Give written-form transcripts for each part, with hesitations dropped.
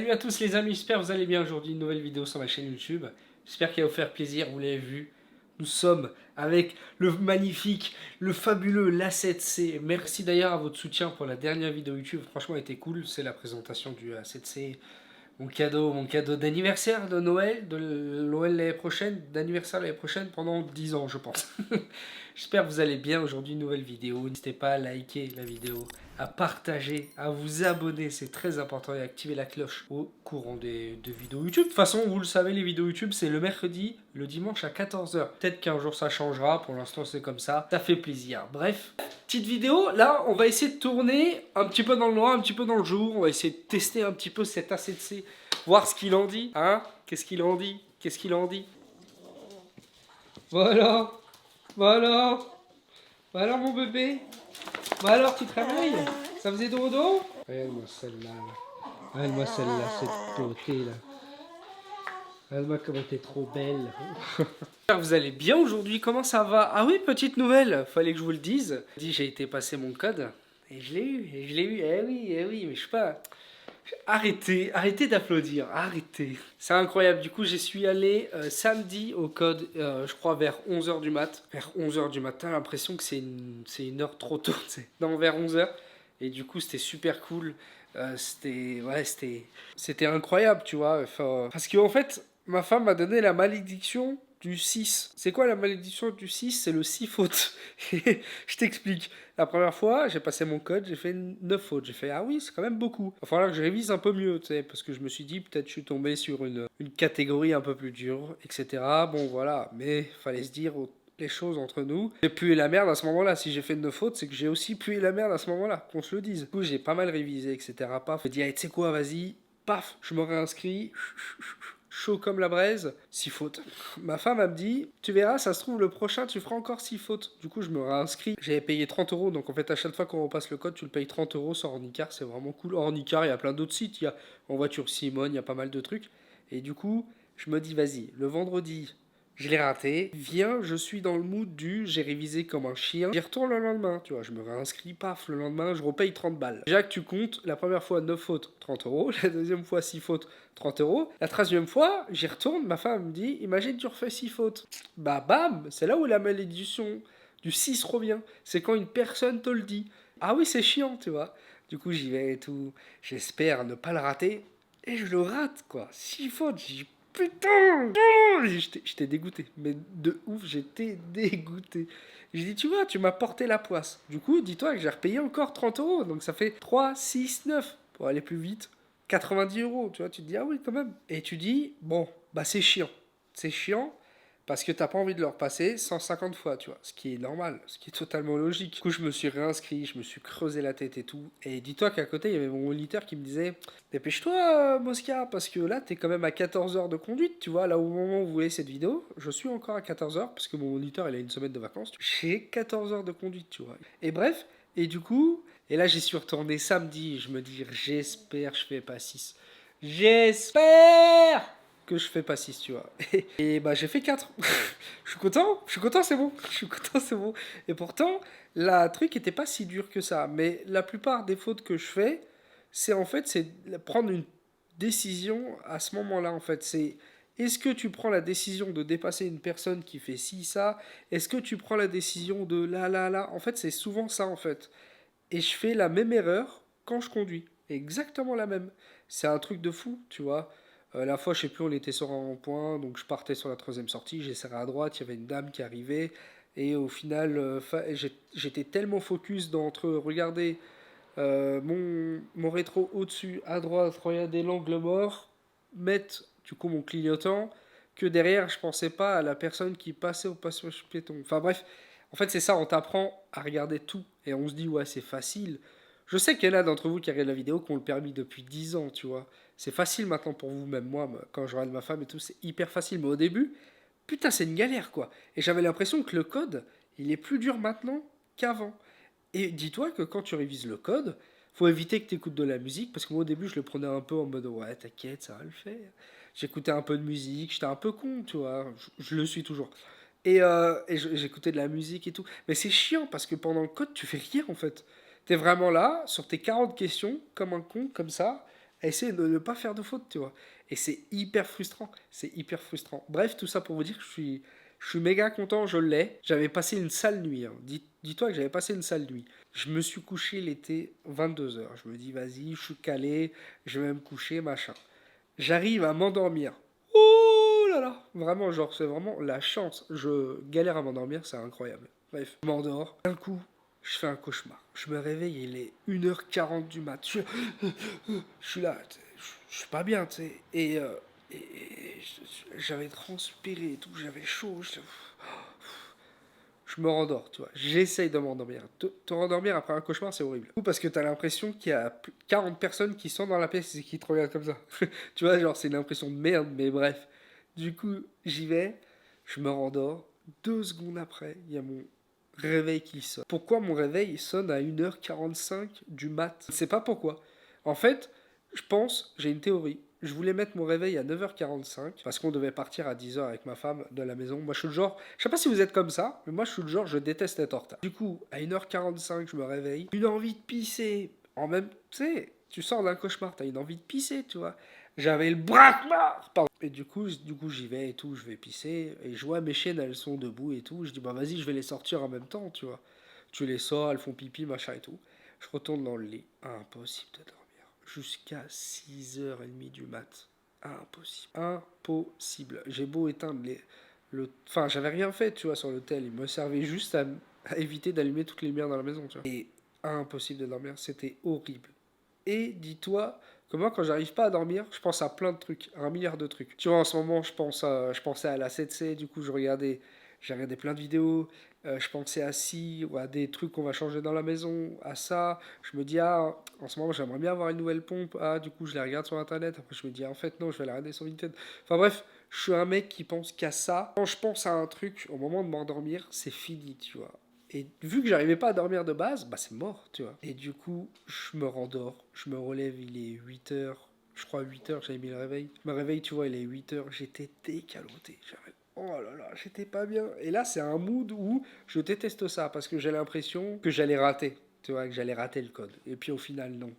Salut à tous les amis, j'espère que vous allez bien aujourd'hui, une nouvelle vidéo sur ma chaîne YouTube. J'espère qu'elle va vous faire plaisir, vous l'avez vu. Nous sommes avec le magnifique, le fabuleux l'A7C. Merci d'ailleurs à votre soutien pour la dernière vidéo YouTube, franchement elle était cool, c'est la présentation du A7C. Mon cadeau d'anniversaire de Noël, de Noël l'année prochaine, d'anniversaire l'année prochaine pendant 10 ans je pense. J'espère que vous allez bien aujourd'hui, une nouvelle vidéo. N'hésitez pas à liker la vidéo, à partager, à vous abonner, c'est très important, et à activer la cloche au courant des vidéos YouTube. De toute façon, vous le savez, les vidéos YouTube, c'est le mercredi, le dimanche à 14h. Peut-être qu'un jour ça changera, pour l'instant c'est comme ça fait plaisir. Bref, petite vidéo, là on va essayer de tourner un petit peu dans le noir, un petit peu dans le jour, on va essayer de tester un petit peu cet A7C, voir ce qu'il en dit, hein. Qu'est-ce qu'il en dit? Qu'est-ce qu'il en dit? Voilà. Voilà. Bah alors mon bébé. Bah alors tu te réveilles? Ça faisait dodo? Regarde-moi celle-là. Regarde-moi celle-là, cette beauté là. Regarde-moi comment t'es trop belle. Vous allez bien aujourd'hui? Comment ça va? Ah oui, petite nouvelle, fallait que je vous le dise. J'ai été passer mon code et je l'ai eu, eh oui, mais je sais pas. Arrêtez d'applaudir, arrêtez. C'est incroyable, du coup j'y suis allé samedi au code, je crois vers 11h du mat. Vers 11h du matin, l'impression que c'est une heure trop tôt, tu sais. Non, vers 11h. Et du coup c'était super cool. C'était incroyable, tu vois. Enfin, parce qu'en fait, ma femme m'a donné la malédiction du 6. C'est quoi la malédiction du 6? C'est le 6 fautes. Je t'explique. La première fois, j'ai passé mon code, j'ai fait 9 fautes. J'ai fait, ah oui, c'est quand même beaucoup. Il va falloir que je révise un peu mieux, tu sais, parce que je me suis dit, peut-être je suis tombé sur une catégorie un peu plus dure, etc. Bon, voilà, mais fallait se dire les choses entre nous. J'ai pué la merde à ce moment-là. Si j'ai fait 9 fautes, c'est que j'ai aussi pué la merde à ce moment-là, qu'on se le dise. Du coup, j'ai pas mal révisé, etc. Paf, je me dis, allez, tu sais quoi, vas-y, paf, je me réinscris. Chaud comme la braise, 6 fautes. Ma femme elle me dit, tu verras, ça se trouve le prochain tu feras encore 6 fautes. Du coup je me réinscris. J'avais payé 30 euros, donc en fait à chaque fois qu'on repasse le code, tu le payes 30 euros sur Ornicar, c'est vraiment cool. Ornicar, il y a plein d'autres sites, il y a en voiture Simone, il y a pas mal de trucs. Et du coup, je me dis, vas-y, le vendredi, je l'ai raté. Viens, je suis dans le mood du j'ai révisé comme un chien. J'y retourne le lendemain, tu vois, je me réinscris, paf, le lendemain, je repaye 30 balles. Déjà que tu comptes, la première fois 9 fautes, 30 euros. La deuxième fois 6 fautes, 30 euros. La troisième fois, j'y retourne, ma femme me dit, imagine tu refais 6 fautes. Bah bam, c'est là où la malédiction du 6 revient. C'est quand une personne te le dit. Ah oui, c'est chiant, tu vois. Du coup, j'y vais et tout. J'espère ne pas le rater. Et je le rate, quoi. 6 fautes, j'ai putain, j'étais dégoûté, mais de ouf, j'étais dégoûté. J'ai dit, tu vois, tu m'as porté la poisse. Du coup, dis-toi que j'ai repayé encore 30 euros, donc ça fait 3, 6, 9. Pour aller plus vite, 90 euros, tu vois, tu te dis, ah oui, quand même. Et tu dis, bon, bah c'est chiant. C'est chiant, parce que t'as pas envie de le repasser 150 fois, tu vois. Ce qui est normal, ce qui est totalement logique. Du coup, je me suis réinscrit, je me suis creusé la tête et tout. Et dis-toi qu'à côté, il y avait mon moniteur qui me disait, dépêche-toi, Mosca, parce que là, t'es quand même à 14 heures de conduite, tu vois. Là, au moment où vous voyez cette vidéo, je suis encore à 14 heures, parce que mon moniteur, il a une semaine de vacances. J'ai 14 heures de conduite, tu vois. Et bref, et du coup, et là, j'y suis retourné samedi. Je me dis, j'espère que je fais pas 6. J'espère que je fais pas 6, tu vois. Et bah j'ai fait 4. Je suis content, c'est bon. Je suis content, c'est bon. Et pourtant, la truc était pas si dur que ça. Mais la plupart des fautes que je fais, c'est en fait, c'est prendre une décision à ce moment-là, en fait. C'est est-ce que tu prends la décision de dépasser une personne qui fait ci, ça? Est-ce que tu prends la décision de là, là, là? En fait, c'est souvent ça, en fait. Et je fais la même erreur quand je conduis. Exactement la même. C'est un truc de fou, tu vois. La fois, je sais plus, on était sur un rond-point, donc je partais sur la troisième sortie, j'ai serré à droite, il y avait une dame qui arrivait, et au final, j'étais tellement focus d'entre regarder mon rétro au-dessus, à droite, regarder l'angle mort, mettre du coup mon clignotant, que derrière, je pensais pas à la personne qui passait au passage piéton. Enfin bref, en fait, c'est ça, on t'apprend à regarder tout, et on se dit, ouais, c'est facile. Je sais qu'il y en a d'entre vous qui regardent la vidéo qui ont le permis depuis 10 ans, tu vois. C'est facile maintenant pour vous, même moi, quand je regarde ma femme et tout, c'est hyper facile. Mais au début, putain, c'est une galère, quoi. Et j'avais l'impression que le code, il est plus dur maintenant qu'avant. Et dis-toi que quand tu révises le code, faut éviter que tu écoutes de la musique, parce que moi au début, je le prenais un peu en mode, ouais, t'inquiète, ça va le faire. J'écoutais un peu de musique, j'étais un peu con, tu vois. Je le suis toujours. Et j'écoutais de la musique et tout. Mais c'est chiant, parce que pendant le code, tu fais rien, en fait. T'es vraiment là, sur tes 40 questions, comme un con, comme ça, à essayer de ne pas faire de faute, tu vois. Et c'est hyper frustrant. C'est hyper frustrant. Bref, tout ça pour vous dire que je suis méga content, je l'ai. J'avais passé une sale nuit. Hein. Dis-toi que j'avais passé une sale nuit. Je me suis couché l'été 22 h. Je me dis, vas-y, je suis calé, je vais me coucher, machin. J'arrive à m'endormir. Oh là là. Vraiment, genre, c'est vraiment la chance. Je galère à m'endormir, c'est incroyable. Bref, je m'endors. D'un coup, je fais un cauchemar. Je me réveille, il est 1h40 du mat. Je suis là, je suis pas bien, tu sais. J'avais transpiré et tout, j'avais chaud. Je me rendors, tu vois. J'essaye de m'endormir. Te rendormir après un cauchemar, c'est horrible. Parce que t'as l'impression qu'il y a 40 personnes qui sont dans la pièce et qui te regardent comme ça. Tu vois, genre, c'est une impression de merde, mais bref. Du coup, j'y vais, je me rendors. 2 secondes après, il y a mon réveil qui sonne. Pourquoi mon réveil sonne à 1h45 du mat? Je ne sais pas pourquoi. En fait, je pense, j'ai une théorie. Je voulais mettre mon réveil à 9h45 parce qu'on devait partir à 10h avec ma femme de la maison. Moi, je suis le genre, je sais pas si vous êtes comme ça, mais moi, je suis le genre, je déteste être en retard. Du coup, à 1h45, je me réveille. Une envie de pisser. En même, tu sais, tu sors d'un cauchemar, t'as une envie de pisser, tu vois. J'avais le braquemar. Pardon. Et du coup, j'y vais et tout, je vais pisser. Et je vois mes chiennes, elles sont debout et tout. Je dis, bah vas-y, je vais les sortir en même temps, tu vois. Tu les sors, elles font pipi, machin et tout. Je retourne dans le lit. Impossible de dormir. Jusqu'à 6h30 du mat. Impossible. Impossible. J'ai beau éteindre Enfin, j'avais rien fait, tu vois, sur l'hôtel. Il me servait juste à éviter d'allumer toutes les lumières dans la maison, tu vois. Et impossible de dormir. C'était horrible. Et dis-toi que moi, quand j'arrive pas à dormir, je pense à plein de trucs, à un milliard de trucs. Tu vois, en ce moment, je pensais à la 7C, du coup, j'ai regardé plein de vidéos. Je pensais à si, ou à des trucs qu'on va changer dans la maison, à ça. Je me dis, ah, en ce moment, j'aimerais bien avoir une nouvelle pompe. Ah, du coup, je les regarde sur internet. Après, je me dis, ah, en fait, non, je vais la regarder sur Vinted. Enfin, bref, je suis un mec qui pense qu'à ça. Quand je pense à un truc, au moment de m'endormir, c'est fini, tu vois. Et vu que j'arrivais pas à dormir de base, bah c'est mort, tu vois. Et du coup, je me rendors, je me relève, il est 8h, je crois 8h, j'avais mis le réveil. Je me réveille, tu vois, il est 8h, j'étais décaloté. Oh là là, j'étais pas bien. Et là, c'est un mood où je déteste ça, parce que j'ai l'impression que j'allais rater, tu vois, que j'allais rater le code. Et puis au final, non.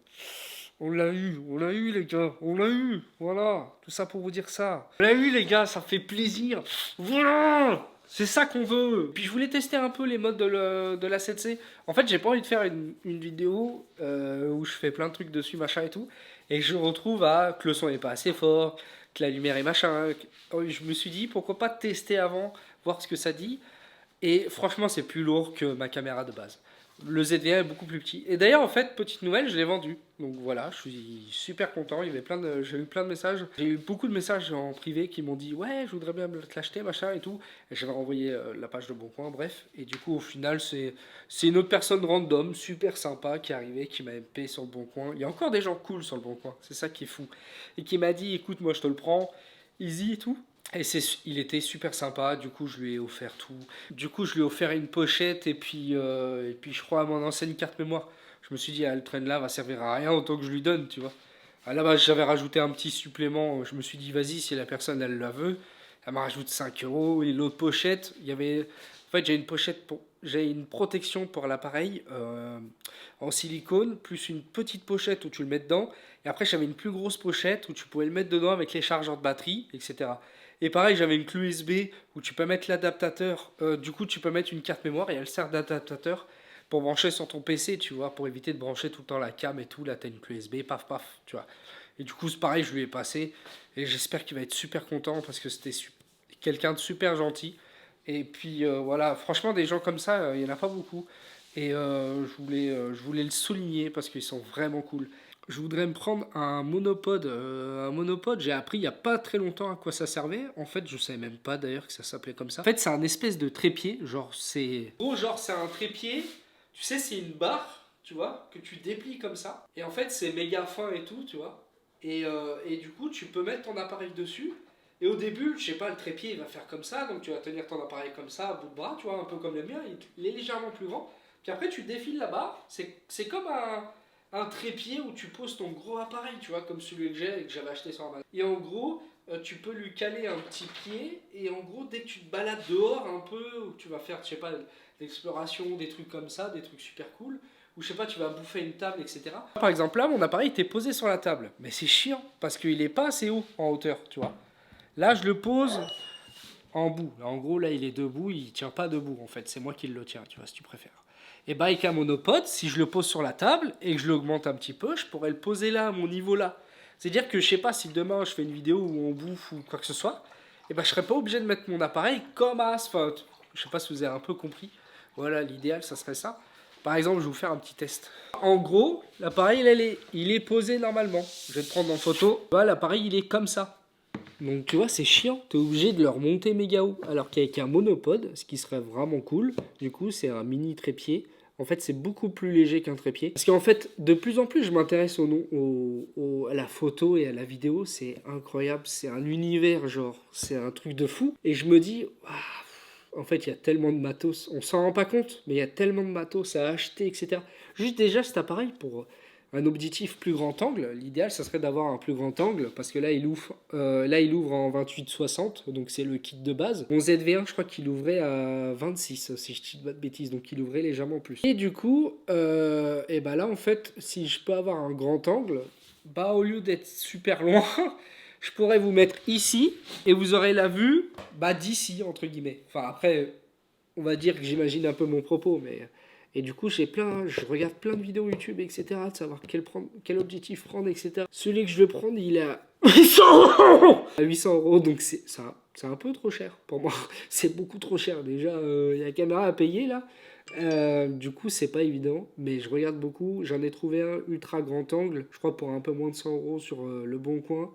On l'a eu les gars, on l'a eu, voilà, tout ça pour vous dire ça. On l'a eu les gars, ça fait plaisir, voilà, c'est ça qu'on veut. Puis je voulais tester un peu les modes de la 7C. En fait, j'ai pas envie de faire une vidéo où je fais plein de trucs dessus, machin et tout, et je retrouve que le son est pas assez fort, que la lumière est machin. Je me suis dit, pourquoi pas tester avant, voir ce que ça dit, et franchement, c'est plus lourd que ma caméra de base. Le ZV1 est beaucoup plus petit. Et d'ailleurs, en fait, petite nouvelle, je l'ai vendu. Donc voilà, je suis super content. J'ai eu plein de messages. J'ai eu beaucoup de messages en privé qui m'ont dit ouais, je voudrais bien te l'acheter, machin et tout. Et j'avais renvoyé la page de Boncoin, bref. Et du coup, au final, c'est une autre personne random, super sympa, qui est arrivée, qui m'a MP sur le Boncoin. Il y a encore des gens cool sur le Boncoin, c'est ça qui est fou. Et qui m'a dit écoute, moi je te le prends, easy et tout. Il était super sympa, du coup je lui ai offert tout. Du coup je lui ai offert une pochette et puis je crois à mon ancienne carte mémoire. Je me suis dit, ah, le train là va servir à rien autant que je lui donne, tu vois. À la base j'avais rajouté un petit supplément, je me suis dit vas-y si la personne elle la veut, elle m'a rajouté 5 euros. Et l'autre pochette, il y avait... En fait j'ai une protection pour l'appareil en silicone, plus une petite pochette où tu le mets dedans. Et après j'avais une plus grosse pochette où tu pouvais le mettre dedans avec les chargeurs de batterie, etc. Et pareil, j'avais une clé USB où tu peux mettre l'adaptateur. Du coup, tu peux mettre une carte mémoire et elle sert d'adaptateur pour brancher sur ton PC, tu vois, pour éviter de brancher tout le temps la cam et tout. Là, t'as une clé USB, paf, paf, tu vois. Et du coup, c'est pareil, je lui ai passé. Et j'espère qu'il va être super content parce que c'était quelqu'un de super gentil. Et puis voilà, franchement, des gens comme ça, il n'y en a pas beaucoup. Et je voulais le souligner parce qu'ils sont vraiment cool. Je voudrais me prendre un monopode. Un monopode, j'ai appris il n'y a pas très longtemps à quoi ça servait. En fait, je savais même pas d'ailleurs que ça s'appelait comme ça. En fait, c'est un espèce de trépied. Genre, c'est un trépied. Tu sais, c'est une barre, tu vois, que tu déplies comme ça. Et en fait, c'est méga fin et tout, tu vois. Et du coup, tu peux mettre ton appareil dessus. Et au début, je sais pas, le trépied il va faire comme ça. Donc tu vas tenir ton appareil comme ça, à bout de bras, tu vois, un peu comme le mien. Il est légèrement plus grand. Puis après, tu défiles la barre. C'est comme un trépied où tu poses ton gros appareil, tu vois, comme celui que j'ai et que j'avais acheté sur Amazon. Et en gros, tu peux lui caler un petit pied, et en gros, dès que tu te balades dehors un peu, ou que tu vas faire, je sais pas, l'exploration, des trucs comme ça, des trucs super cool, ou je sais pas, tu vas bouffer une table, etc. Par exemple, là, mon appareil était posé sur la table. Mais c'est chiant, parce qu'il est pas assez haut en hauteur, tu vois. Là, je le pose en bout. Là, en gros, là, il est debout, il tient pas debout, en fait. C'est moi qui le tiens, tu vois, si tu préfères. Et bah, avec un monopode, si je le pose sur la table et que je l'augmente un petit peu, je pourrais le poser là, à mon niveau là. C'est-à-dire que je sais pas si demain je fais une vidéo où on bouffe ou quoi que ce soit, et ben je serais pas obligé de mettre mon appareil comme à Asphalt. Je sais pas si vous avez un peu compris. Voilà, l'idéal, ça serait ça. Par exemple, je vais vous faire un petit test. En gros, l'appareil, il est posé normalement. Je vais te prendre en photo. Voilà, l'appareil, il est comme ça. Donc tu vois, c'est chiant. Tu es obligé de le remonter méga haut. Alors qu'avec un monopode, ce qui serait vraiment cool, du coup, c'est un mini trépied. En fait, c'est beaucoup plus léger qu'un trépied. Parce qu'en fait, de plus en plus, je m'intéresse à la photo et à la vidéo. C'est incroyable. C'est un univers, genre. C'est un truc de fou. Et je me dis, en fait, il y a tellement de matos. On s'en rend pas compte, mais il y a tellement de matos à acheter, etc. Juste déjà, cet appareil, pour un objectif plus grand angle, l'idéal, ça serait d'avoir un plus grand angle, parce que là, il ouvre en 28-60, donc c'est le kit de base. Mon ZV1, je crois qu'il ouvrait à 26, si je dis pas de bêtises, donc il ouvrait légèrement plus. Et du coup, et bah là, en fait, si je peux avoir un grand angle, bah au lieu d'être super loin, je pourrais vous mettre ici, et vous aurez la vue d'ici, entre guillemets. Enfin, après, on va dire que j'imagine un peu mon propos, mais... Et du coup, je regarde plein de vidéos YouTube, etc., de savoir quel objectif prendre, etc. Celui que je veux prendre, il est à 800 €. À 800 €, donc c'est un peu trop cher pour moi. C'est beaucoup trop cher. Déjà, il y a la caméra à payer, là. Du coup, c'est pas évident, mais je regarde beaucoup. J'en ai trouvé un ultra grand angle, je crois pour un peu moins de 100 € sur Le Bon Coin.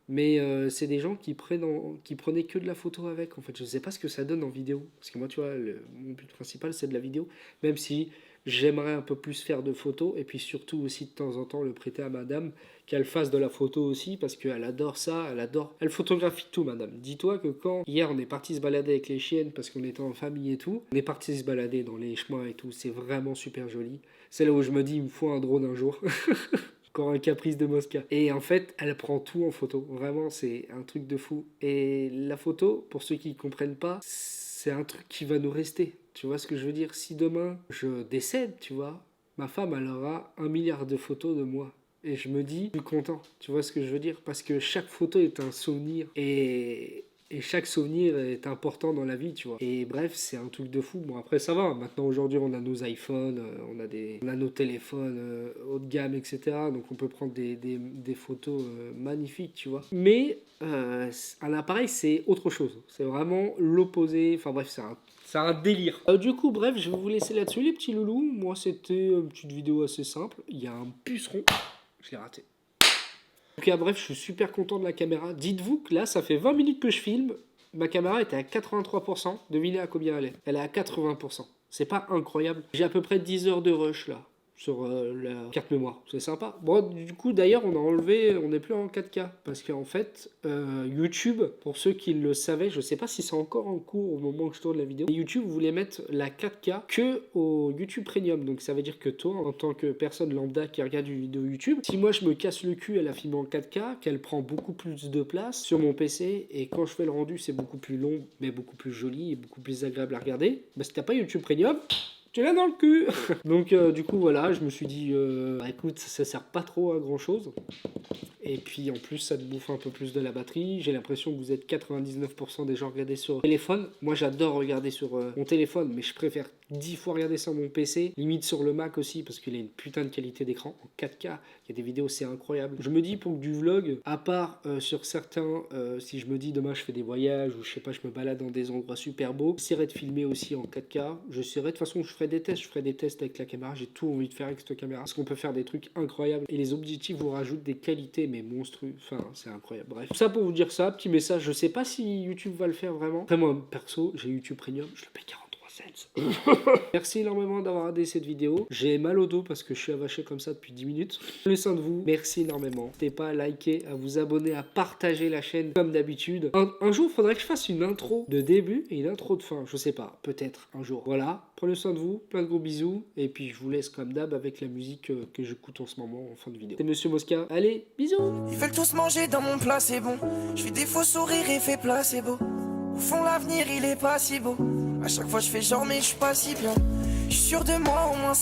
Mais c'est des gens qui prenaient que de la photo avec. En fait, je ne sais pas ce que ça donne en vidéo. Parce que moi, tu vois, mon but principal, c'est de la vidéo. Même si j'aimerais un peu plus faire de photos. Et puis surtout aussi, de temps en temps, le prêter à madame. Qu'elle fasse de la photo aussi. Parce qu'elle adore ça. Elle photographie tout, madame. Dis-toi que quand, hier, on est parti se balader avec les chiennes. Parce qu'on était en famille et tout. On est parti se balader dans les chemins et tout. C'est vraiment super joli. C'est là où je me dis, il me faut un drone un jour. Encore un caprice de Mosca. Et en fait, elle prend tout en photo. Vraiment, c'est un truc de fou. Et la photo, pour ceux qui ne comprennent pas, c'est un truc qui va nous rester. Tu vois ce que je veux dire? Si demain, je décède, tu vois, ma femme, elle aura 1 milliard de photos de moi. Et je me dis, je suis content. Tu vois ce que je veux dire? Parce que chaque photo est un souvenir. Et chaque souvenir est important dans la vie, tu vois. Et bref, c'est un truc de fou. Bon, après, ça va. Maintenant, aujourd'hui, on a nos iPhones, on a nos téléphones haut de gamme, etc. Donc, on peut prendre des photos magnifiques, tu vois. Mais un appareil, c'est autre chose. C'est vraiment l'opposé. Enfin, bref, c'est un délire. Du coup, bref, je vais vous laisser là-dessus, les petits loulous. Moi, c'était une petite vidéo assez simple. Il y a un puceron. Je l'ai raté. En tout cas, bref, je suis super content de la caméra. Dites-vous que là, ça fait 20 minutes que je filme. Ma caméra était à 83%. Devinez à combien elle est. Elle est à 80%. C'est pas incroyable. J'ai à peu près 10 heures de rush là. Sur la carte mémoire. C'est sympa. Bon, du coup, d'ailleurs, on n'est plus en 4K. Parce qu'en fait, YouTube, pour ceux qui le savaient, je sais pas si c'est encore en cours au moment où je tourne la vidéo, YouTube voulait mettre la 4K que au YouTube Premium. Donc ça veut dire que toi, en tant que personne lambda qui regarde une vidéo YouTube, si moi je me casse le cul à la filmer en 4K, qu'elle prend beaucoup plus de place sur mon PC, et quand je fais le rendu, c'est beaucoup plus long, mais beaucoup plus joli et beaucoup plus agréable à regarder, bah si t'as pas YouTube Premium, tu l'as dans le cul. Donc du coup voilà, je me suis dit écoute, ça sert pas trop à grand chose, et puis en plus ça te bouffe un peu plus de la batterie. J'ai l'impression que vous êtes 99% des gens regardés sur téléphone. Moi j'adore regarder sur mon téléphone, mais je préfère 10 fois regarder sur mon PC, limite sur le Mac aussi, parce qu'il a une putain de qualité d'écran en 4K. Il y a des vidéos, c'est incroyable. Je me dis pour du vlog, à part sur certains, si je me dis demain je fais des voyages, ou je sais pas, je me balade dans des endroits super beaux, j'essaierai de filmer aussi en 4K. J'essaierai, de toute façon je ferai des tests avec la caméra. J'ai tout envie de faire avec cette caméra, parce qu'on peut faire des trucs incroyables, et les objectifs vous rajoutent des qualités mais monstrueuses. Enfin, c'est incroyable. Bref, tout ça pour vous dire ça, petit message. Je sais pas si YouTube va le faire vraiment. Après moi perso, j'ai YouTube Premium, je le paye 40. Merci énormément d'avoir regardé cette vidéo. J'ai mal au dos parce que je suis avaché comme ça depuis 10 minutes. Prenez soin de vous. Merci énormément. N'hésitez pas à liker, à vous abonner, à partager la chaîne comme d'habitude. Un jour, il faudrait que je fasse une intro de début et une intro de fin. Je sais pas. Peut-être un jour. Voilà. Prenez soin de vous. Plein de gros bisous. Et puis, je vous laisse comme d'hab avec la musique que j'écoute en ce moment en fin de vidéo. C'est Monsieur Mosca. Allez, bisous. Ils veulent tous manger dans mon plat, c'est bon. Je fais des faux sourires et fais placebo. Au fond, l'avenir, il est pas si beau. À chaque fois, je fais genre, mais je suis pas si bien. Je suis sûr de moi, au moins.